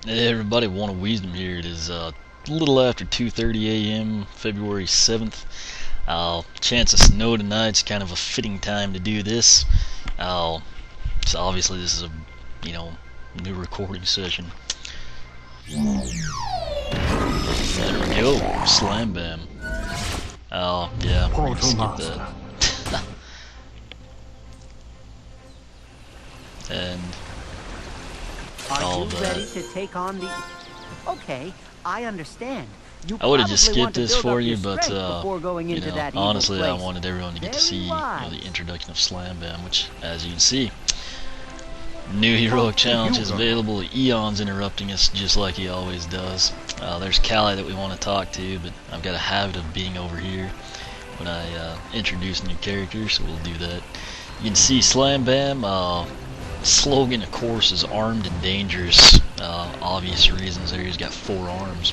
Hey everybody, One of Wisdom here. It is a little after 2:30 a.m. February 7th. Chance of snow tonight's kind of a fitting time to do this. Uh, so obviously this is a new recording session. There we go, Slam Bam. Oh yeah, we can skip that. And all Are of you that. ready to take on the... Okay, I understand. You I would have just probably want skipped to this build for up you, your but strength before going into that evil honestly, I place. wanted everyone to get to Very see wise. the introduction of Slam Bam, which, as you can see, new heroic challenge is available. Eon's interrupting us just like he always does. There's Callie that we want to talk to, but I've got a habit of being over here when I introduce new characters, so we'll do that. You can see Slam Bam. Slogan, of course, is armed and dangerous. Obvious reasons there. He's got 4 arms.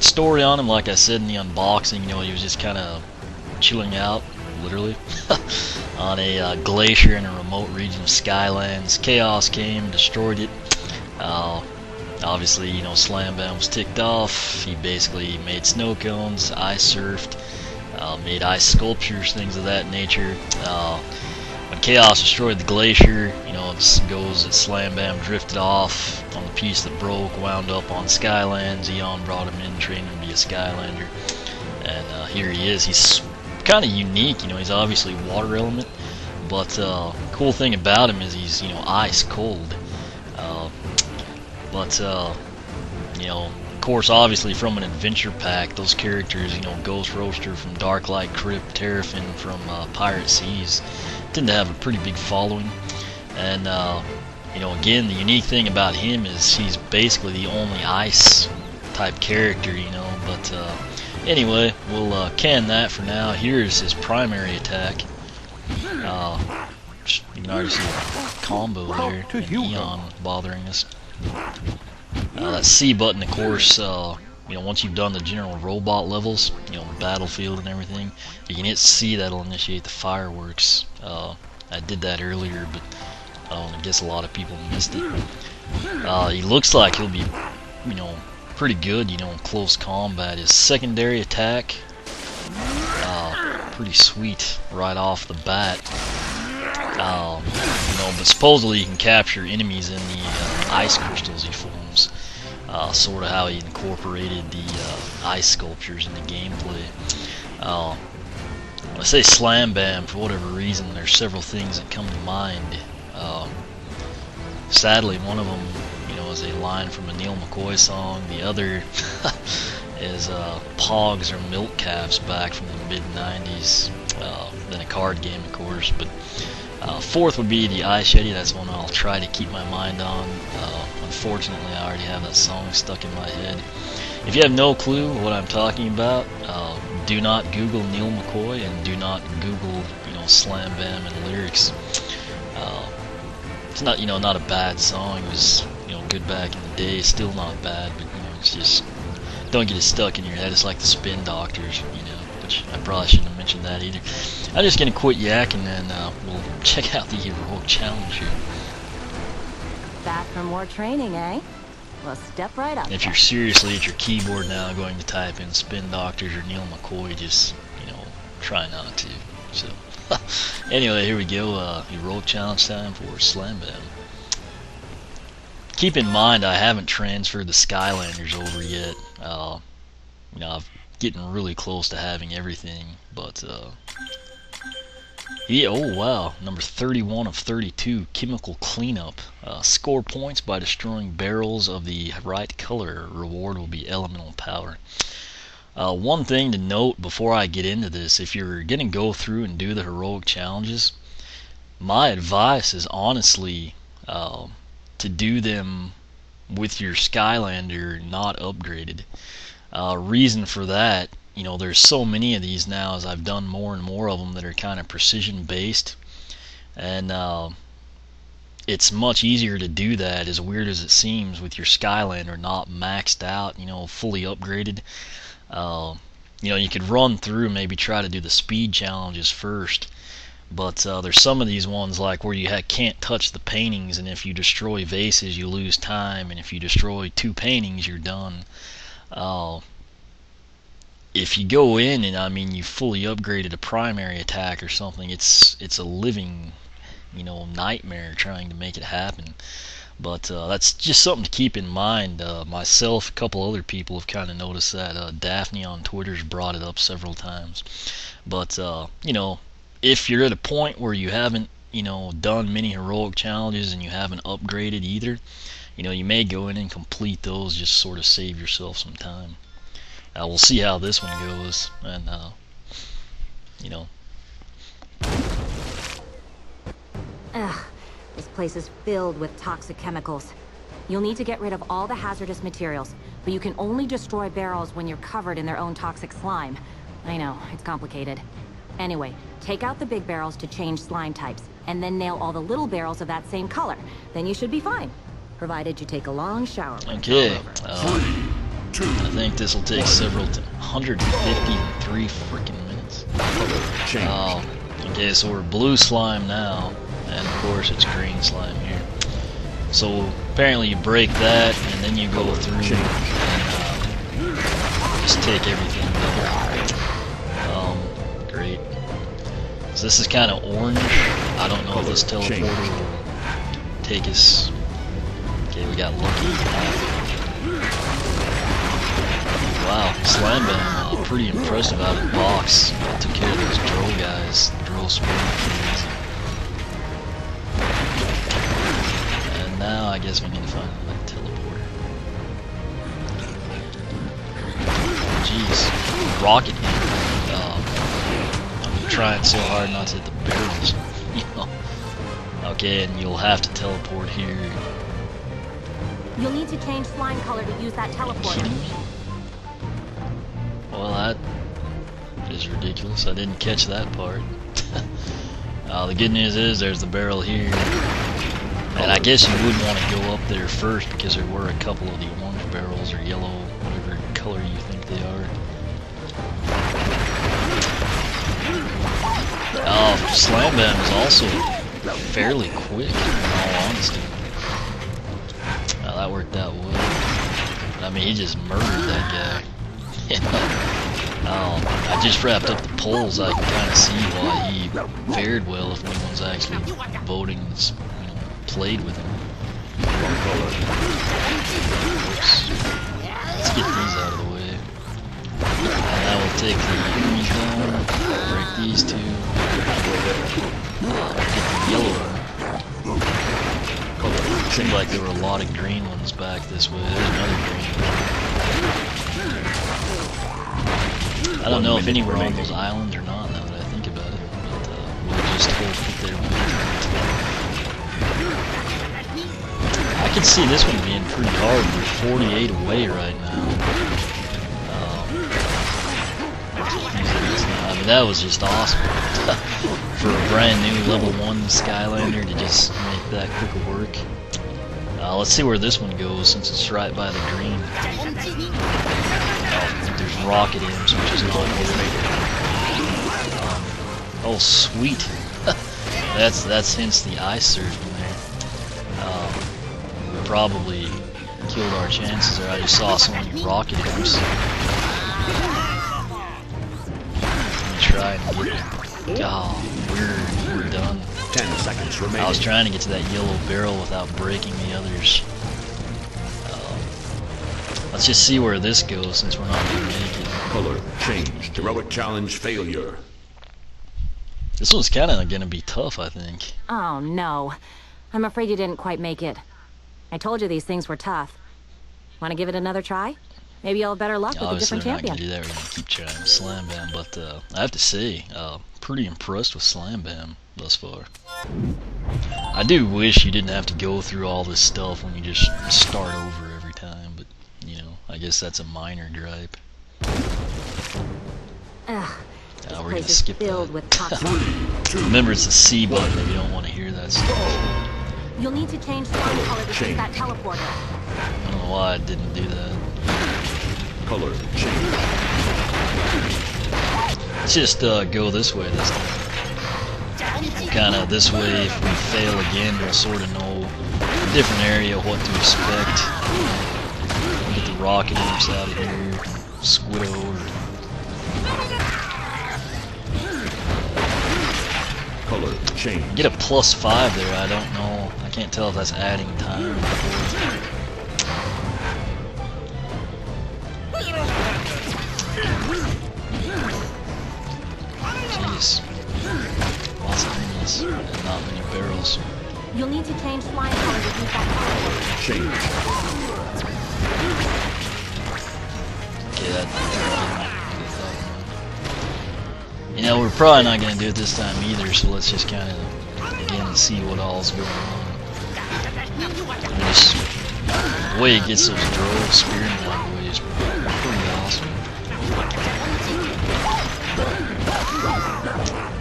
Story on him, like I said in the unboxing, he was just kind of chilling out, literally, on a glacier in a remote region of Skylands. Chaos came, destroyed it. Obviously, Slam Bam was ticked off. He basically made snow cones, ice surfed, made ice sculptures, things of that nature. When Chaos destroyed the glacier, it goes that Slam Bam drifted off on the piece that broke, wound up on Skylands. Eon brought him in, trained him to be a Skylander, and here he is. He's kind of unique, he's obviously water element, but cool thing about him is he's ice cold. Of course, obviously from an adventure pack, those characters, Ghost Roaster from Darklight Crypt, Terrafin from Pirate Seas, tend to have a pretty big following. And again, the unique thing about him is he's basically the only ice type character, but anyway, we'll can that for now. Here's his primary attack. You can already see a combo there, and Eon bothering us. That C button, of course, once you've done the general robot levels, battlefield and everything, you can hit C, that'll initiate the fireworks. I did that earlier, but I guess a lot of people missed it. He looks like he'll be, pretty good, in close combat. His secondary attack, pretty sweet right off the bat. But supposedly you can capture enemies in the ice crystals he forms. Sort of how he incorporated the ice sculptures in the gameplay. When I say Slam Bam, for whatever reason, there's several things that come to mind. Sadly, one of them, is a line from a Neil McCoy song. The other is Pogs or Milk Calves back from the mid-90s. Then a card game, of course. But fourth would be the Ice Yeti. That's one I'll try to keep my mind on. Unfortunately, I already have that song stuck in my head. If you have no clue what I'm talking about, do not Google Neil McCoy and do not Google, Slam Bam and lyrics. It's not, not a bad song. It was, good back in the day. Still not bad, but it's just don't get it stuck in your head. It's like the Spin Doctors, which I probably shouldn't have mentioned that either. I'm just gonna quit yakking and we'll check out the heroic challenge here. Back for more training, eh? Well, step right up. If you're seriously at your keyboard now going to type in Spin Doctors or Neil McCoy, just, try not to. So, anyway, here we go. Heroic challenge time for Slam Bam. Keep in mind, I haven't transferred the Skylanders over yet. I'm getting really close to having everything, but, yeah, oh wow, number 31 of 32, Chemical Cleanup. Score points by destroying barrels of the right color. Reward will be elemental power. One thing to note before I get into this, if you're going to go through and do the heroic challenges, my advice is honestly to do them with your Skylander not upgraded. Reason for that, there's so many of these now as I've done more and more of them that are kind of precision based, and it's much easier to do that, as weird as it seems, with your Skylander not maxed out, fully upgraded. You could run through, maybe try to do the speed challenges first, But there's some of these ones like where you can't touch the paintings, and if you destroy vases you lose time, and if you destroy 2 paintings you're done. If you go in and I mean you fully upgraded a primary attack or something, it's a living, nightmare trying to make it happen. But that's just something to keep in mind. Myself, a couple other people have kind of noticed that. Daphne on Twitter's brought it up several times. But if you're at a point where you haven't done many heroic challenges and you haven't upgraded either, you may go in and complete those, just sort of save yourself some time. We'll see how this one goes, and Ugh, this place is filled with toxic chemicals. You'll need to get rid of all the hazardous materials, but you can only destroy barrels when you're covered in their own toxic slime. I know, it's complicated. Anyway, take out the big barrels to change slime types, and then nail all the little barrels of that same color. Then you should be fine, provided you take a long shower. Okay. I think this will take 153 freaking minutes. Okay, so we're blue slime now, and of course it's green slime here. So apparently you break that, and then you go through and just take everything down. Great. So this is kind of orange. I don't know if this teleporter will take us. Okay, we got lucky. Wow, Slam Bam, pretty impressive out of the box. Took care of those droll guys, droll spawns. And now I guess we need to find another teleporter. Jeez, rocket here. I'm trying so hard not to hit the barrels. Okay, and you'll have to teleport here. You'll need to change slime color to use that teleporter. Well, that is ridiculous. I didn't catch that part. The good news is there's the barrel here. And I guess you would want to go up there first because there were a couple of the orange barrels or yellow, whatever color you think they are. Slam Bam is also fairly quick, in all honesty. That worked out well. I mean, he just murdered that guy. I just wrapped up the polls. I can kind of see why he fared well if no one's actually voting that's played with him. Oops. Let's get these out of the way. And I will take the greens down, break these two, get the yellow one. Seemed like there were a lot of green ones back this way. There's another green one. I don't know if any were on those islands or not now that I think about it, but we'll just hope that they're I can see this one being pretty hard. We're 48 away right now. I mean, that was just awesome. For a brand new level 1 Skylander to just make that quick work. Let's see where this one goes since it's right by the green. There's rocket imps, which is not great. Oh, sweet. that's hence the ice surge in there. We probably killed our chances there. I just saw so many rocket imps. Let me try and get them. Oh, we're done. 10 seconds remaining. I was trying to get to that yellow barrel without breaking the others. Let's just see where this goes since we're not going to make it. Color changed. Heroic challenge failure. This one's kind of going to be tough, I think. Oh no. I'm afraid you didn't quite make it. I told you these things were tough. Want to give it another try? Maybe you'll have better luck with a Obviously, different we're not champion. going to do that. We're going to keep trying Slam Bam, but I have to say, pretty impressed with Slam Bam thus far. I do wish you didn't have to go through all this stuff when you just start over every time, but, I guess that's a minor gripe. Ugh. We're going Place to is skip filled that. with toxic. Remember, it's the C button if you don't want to hear that stuff. You'll need to change slime color to use that teleporter. I don't know why I didn't do that. Color change. Let's just go this way this time. kind of this way, if we fail again, we'll sort of know a different area what to expect. We'll get the rocket imps out of here, Squiddo, Color change. get a +5 there. I don't know. I can't tell if that's adding time. Jeez. Lots of enemies and not many barrels. You'll need to change slime color to use that color. Change. Okay, that. You know, we're probably not going to do it this time either, so let's just kind of, again, see what all's going on. And just, the way it gets those droves spearing out of the way is pretty awesome.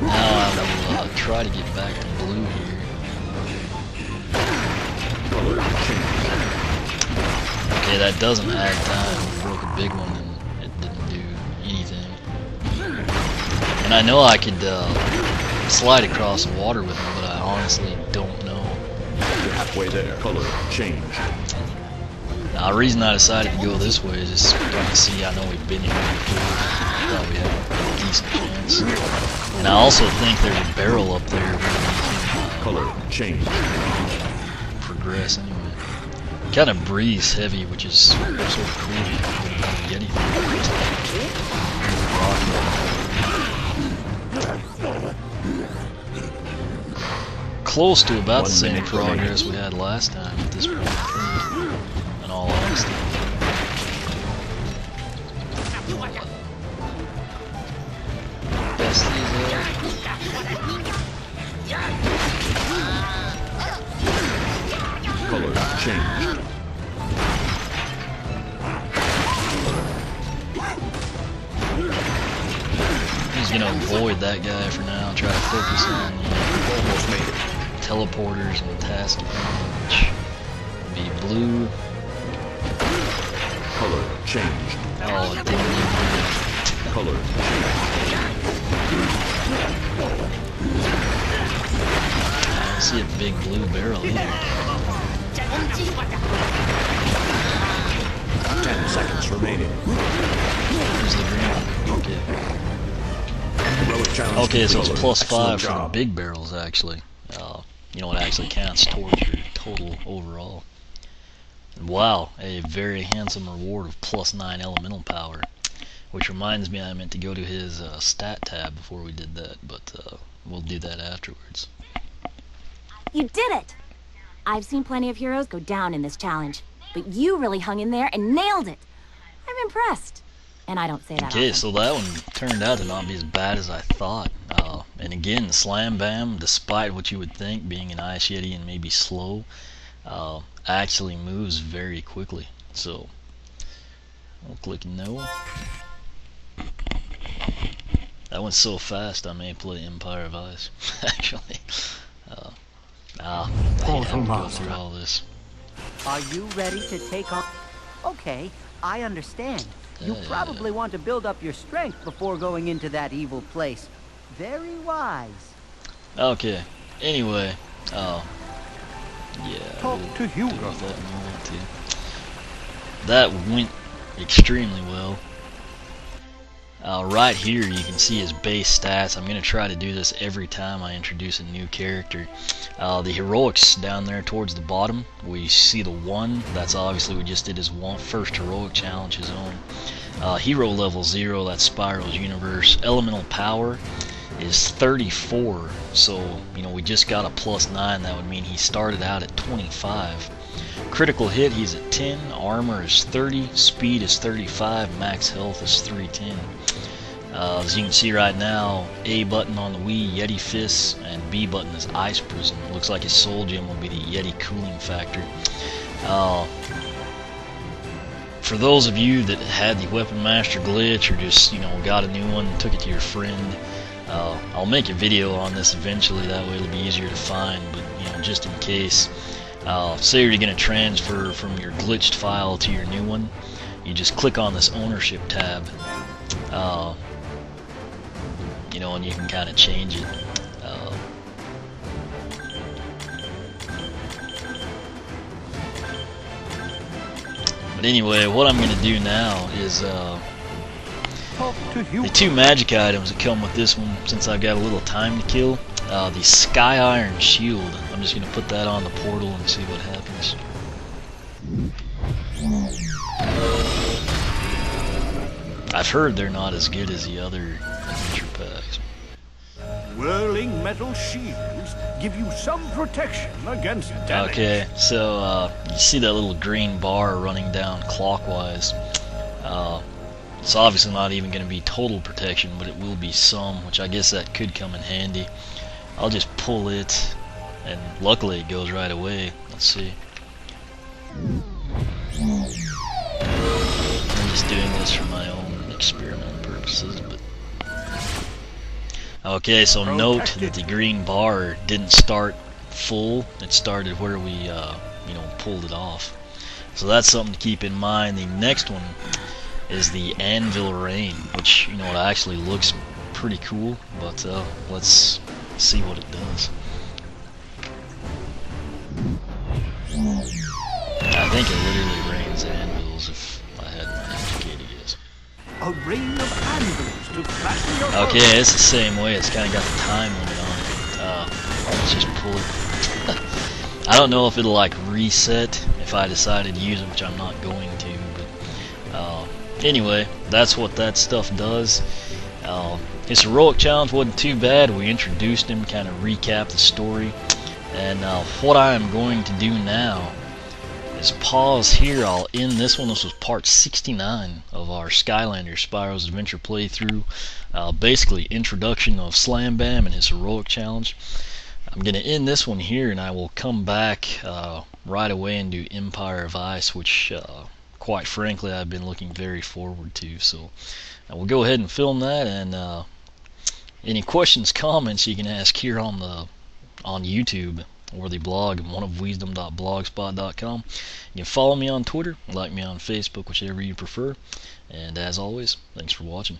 Now I will try to get back to blue here. Color change. Okay, that doesn't add time. We broke a big one and it didn't do anything. And I know I could slide across the water with them, but I honestly don't know. You're halfway there. Color change. Now, the reason I decided to go this way is just to see. I know we've been here before. I thought we had a decent chance. And I also think there's a barrel up there where we Color change. can progress anyway. Kind of breathes heavy, which is sort of cool. Yeti close to about the same progress we had last time at this point, I think, in all honesty. Best these Color change. He's gonna avoid that guy for now and try to focus on Almost made it. teleporters and task which will be blue. Color change. Oh, it didn't even do it. Color change. I don't see a big blue barrel either. 10 seconds remaining. Where's the green one? Okay. Heroic challenge. Okay, so it's completed. +5 Excellent for the job. big barrels actually. You know, it actually counts towards your total overall. Wow, a very handsome reward of +9 elemental power. Which reminds me I meant to go to his stat tab before we did that, but we'll do that afterwards. You did it! I've seen plenty of heroes go down in this challenge, but you really hung in there and nailed it. I'm impressed. And I don't say that Okay, often. so that one turned out to not be as bad as I thought. And again, Slam Bam, despite what you would think, being an Ice Yeti and maybe slow, actually moves very quickly. So, we'll click no. That went so fast I may play Empire of Ice, actually. I hate having to go through all this. Are you ready to take on? Okay, I understand. You probably want to build up your strength before going into that evil place. Very wise. Okay, anyway, yeah. Talk we'll to do Hugo. that when we want to. That went extremely well. Right here you can see his base stats. I'm going to try to do this every time I introduce a new character. The heroics down there towards the bottom, we see the 1. That's obviously we just did his first heroic challenge, his own. Hero level 0, that's Spyro's universe. Elemental power is 34, so you know we just got a +9. That would mean he started out at 25. Critical hit, he's at 10. Armor is 30. Speed is 35. Max health is 310. As you can see right now, A button on the Wii, Yeti Fists, and B button is Ice Prism. Looks like his soul gem will be the Yeti Cooling Factor. For those of you that had the Weapon Master glitch or just, you know, got a new one and took it to your friend, I'll make a video on this eventually, that way it'll be easier to find, but you know, just in case. Say you're going to transfer from your glitched file to your new one, you just click on this ownership tab, you know, and you can kind of change it. But anyway, what I'm gonna do now is Talk to you. the two magic items that come with this one, since I've got a little time to kill. The Sky Iron Shield. I'm just gonna put that on the portal and see what happens. I've heard they're not as good as the other adventure packs. Whirling metal shields give you some protection against damage. Okay, so you see that little green bar running down clockwise. It's obviously not even going to be total protection, but it will be some, which I guess that could come in handy. I'll just pull it, and luckily it goes right away. Let's see. I'm just doing this for my own experimental purposes, but okay, so note that the green bar didn't start full. It started where we, pulled it off. So that's something to keep in mind. The next one is the Anvil Rain, which, it actually looks pretty cool, but let's see what it does. I think it literally rains anvils, if I had my educated guess. A rain of anvils to flatten your foes. Okay, it's the same way. It's kind of got the time limit on it. Let's just pull it. I don't know if it'll like reset if I decided to use it, which I'm not going to. But anyway, that's what that stuff does. His heroic challenge wasn't too bad. We introduced him, kind of recapped the story, and what I am going to do now is pause here. I'll end this one. This was part 69 of our Skylanders Spyro's Adventure playthrough. Basically, introduction of Slam Bam and his heroic challenge. I'm going to end this one here, and I will come back right away and do Empire of Ice, which, quite frankly, I've been looking very forward to. So we'll go ahead and film that, and any questions, comments you can ask here on YouTube or the blog, oneofwisdom.blogspot.com. You can follow me on Twitter, like me on Facebook, whichever you prefer. And as always, thanks for watching.